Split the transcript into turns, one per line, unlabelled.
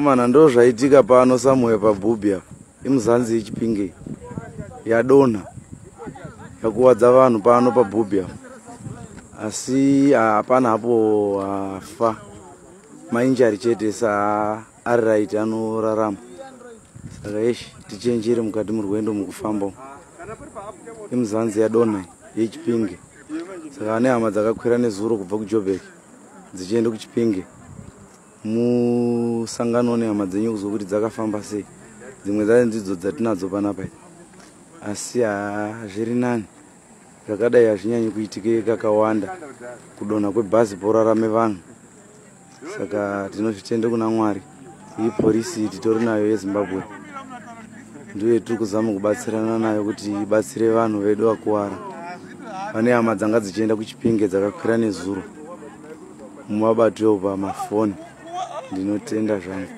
Mana ndo zvaitika pano somewhere paBhubhi imuzanzi yeChipinge yadonha yakuwadza vanhu pano paBhubhi asi hapana hapo afa mainjari chete ari right anorarama. Saka tichenjere mukati murwendo mukufamba imuzanzi yadonha yeChipinge. Saka ane hama dzakakwira nezuro kubva kuJoburg dzichienda kuChipinge musangano nehama dzenyu kuzwa kuti dzakafamba sei. Dzimwe dzacho ndidzo dzatinadzo panapa asi zviri nani. Zvakadai hazvinyanyi kuitike kakawanda kudonha kwebhazi porarame vanhu. Saka tinozvitende kuna Mwari. Iyi polisi titori nayo yeZimbabwe ndiyo tiri kuzama kubatsirana nayo kuti ibatsire vanhu vedu vakuwara. Pane hama dzanga dzichienda kuChipinge dzakakwira nezuro mumabato pamafoni. Ndinotenda zvangu.